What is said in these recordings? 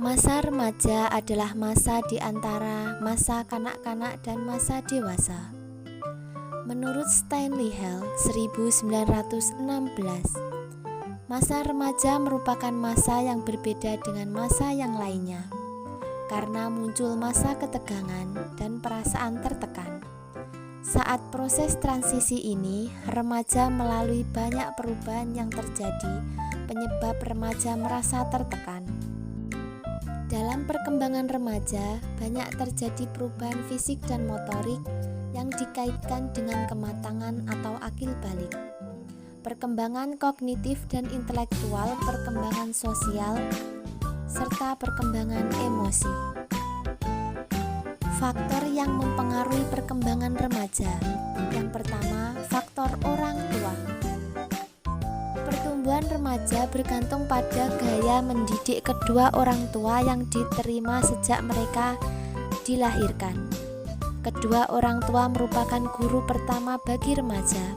Masa remaja adalah masa di antara masa kanak-kanak dan masa dewasa. Menurut Stanley Hall 1916, masa remaja merupakan masa yang berbeda dengan masa yang lainnya, karena muncul masa ketegangan dan perasaan tertekan. Saat proses transisi ini, remaja melalui banyak perubahan yang terjadi, penyebab remaja merasa tertekan. Dalam perkembangan remaja, banyak terjadi perubahan fisik dan motorik yang dikaitkan dengan kematangan atau akil balik, perkembangan kognitif dan intelektual, perkembangan sosial, serta perkembangan emosi. Faktor yang mempengaruhi perkembangan remaja. Yang pertama, faktor orang tua. Pertumbuhan remaja bergantung pada gaya mendidik kedua orang tua yang diterima sejak mereka dilahirkan. Kedua orang tua merupakan guru pertama bagi remaja.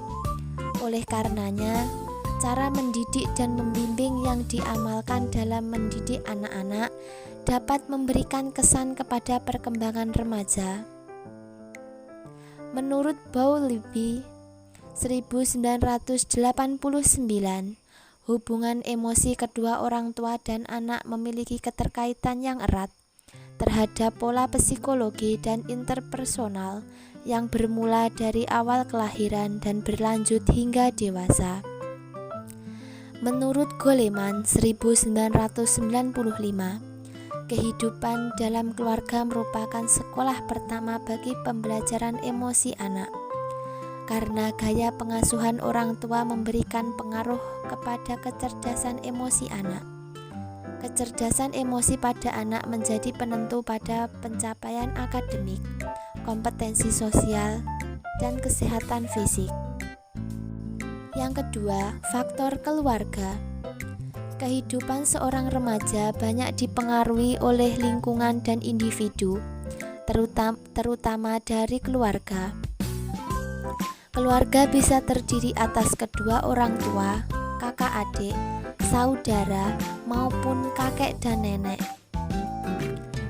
Oleh karenanya, cara mendidik dan membimbing yang diamalkan dalam mendidik anak-anak dapat memberikan kesan kepada perkembangan remaja. Menurut Bowlby 1989, hubungan emosi kedua orang tua dan anak memiliki keterkaitan yang erat terhadap pola psikologi dan interpersonal yang bermula dari awal kelahiran dan berlanjut hingga dewasa. Menurut Goleman 1995, kehidupan dalam keluarga merupakan sekolah pertama bagi pembelajaran emosi anak, karena gaya pengasuhan orang tua memberikan pengaruh kepada kecerdasan emosi anak. Kecerdasan emosi pada anak menjadi penentu pada pencapaian akademik, kompetensi sosial, dan kesehatan fisik. Yang kedua, faktor keluarga. Kehidupan seorang remaja banyak dipengaruhi oleh lingkungan dan individu, terutama dari keluarga. Keluarga bisa terdiri atas kedua orang tua, kakak adik, saudara, maupun kakek dan nenek.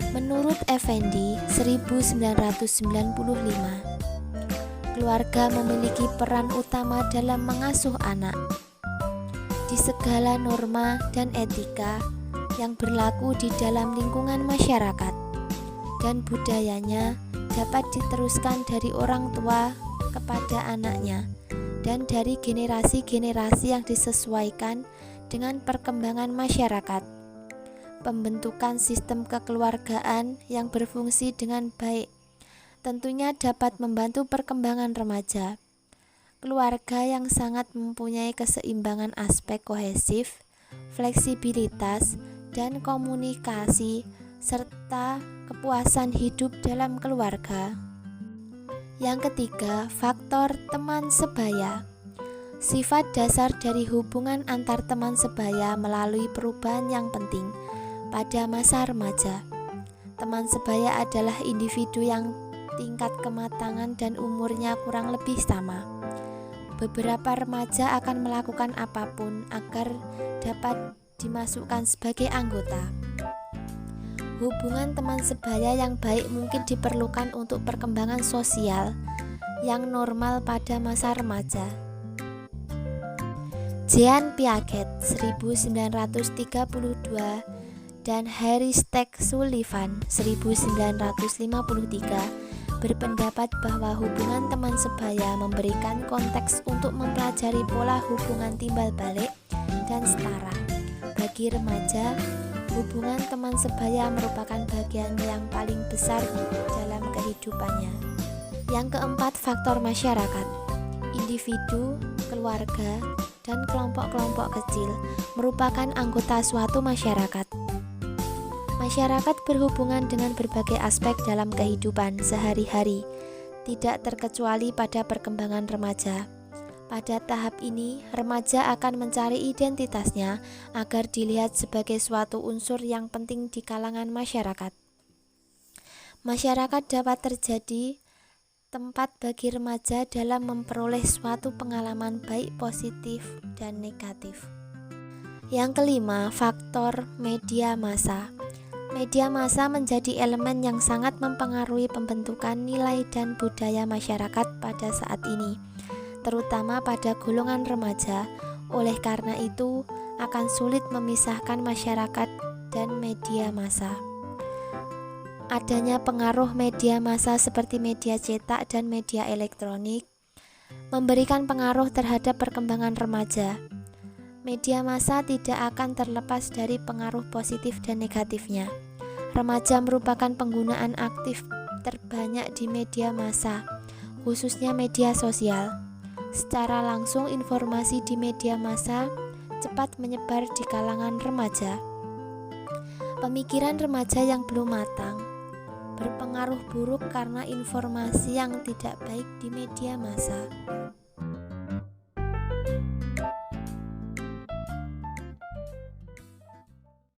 Menurut Effendi 1995, keluarga memiliki peran utama dalam mengasuh anak. Di segala norma dan etika yang berlaku di dalam lingkungan masyarakat dan budayanya dapat diteruskan dari orang tua kepada anaknya dan dari generasi-generasi yang disesuaikan dengan perkembangan masyarakat. Pembentukan sistem kekeluargaan yang berfungsi dengan baik tentunya dapat membantu perkembangan remaja. Keluarga yang sangat mempunyai keseimbangan aspek kohesif, fleksibilitas, dan komunikasi serta kepuasan hidup dalam keluarga. Yang ketiga, faktor teman sebaya. Sifat dasar dari hubungan antar teman sebaya melalui perubahan yang penting pada masa remaja. Teman sebaya adalah individu yang tingkat kematangan dan umurnya kurang lebih sama. Beberapa remaja akan melakukan apapun agar dapat dimasukkan sebagai anggota. Hubungan teman sebaya yang baik mungkin diperlukan untuk perkembangan sosial yang normal pada masa remaja. Jean Piaget 1932 dan Harry Stack Sullivan 1953 berpendapat bahwa hubungan teman sebaya memberikan konteks untuk mempelajari pola hubungan timbal balik dan setara. Bagi remaja, hubungan teman sebaya merupakan bagian yang paling besar dalam kehidupannya. Yang keempat, faktor masyarakat. Individu, keluarga, dan kelompok-kelompok kecil merupakan anggota suatu masyarakat. Masyarakat berhubungan dengan berbagai aspek dalam kehidupan sehari-hari, tidak terkecuali pada perkembangan remaja. Pada tahap ini, remaja akan mencari identitasnya agar dilihat sebagai suatu unsur yang penting di kalangan masyarakat. Masyarakat dapat terjadi tempat bagi remaja dalam memperoleh suatu pengalaman baik positif dan negatif. Yang kelima, faktor media massa. Media massa menjadi elemen yang sangat mempengaruhi pembentukan nilai dan budaya masyarakat pada saat ini, terutama pada golongan remaja. Oleh karena itu, akan sulit memisahkan masyarakat dan media massa. Adanya pengaruh media massa seperti media cetak dan media elektronik memberikan pengaruh terhadap perkembangan remaja. Media massa tidak akan terlepas dari pengaruh positif dan negatifnya. Remaja merupakan penggunaan aktif terbanyak di media massa, khususnya media sosial. Secara langsung, informasi di media massa cepat menyebar di kalangan remaja. Pemikiran remaja yang belum matang berpengaruh buruk karena informasi yang tidak baik di media massa.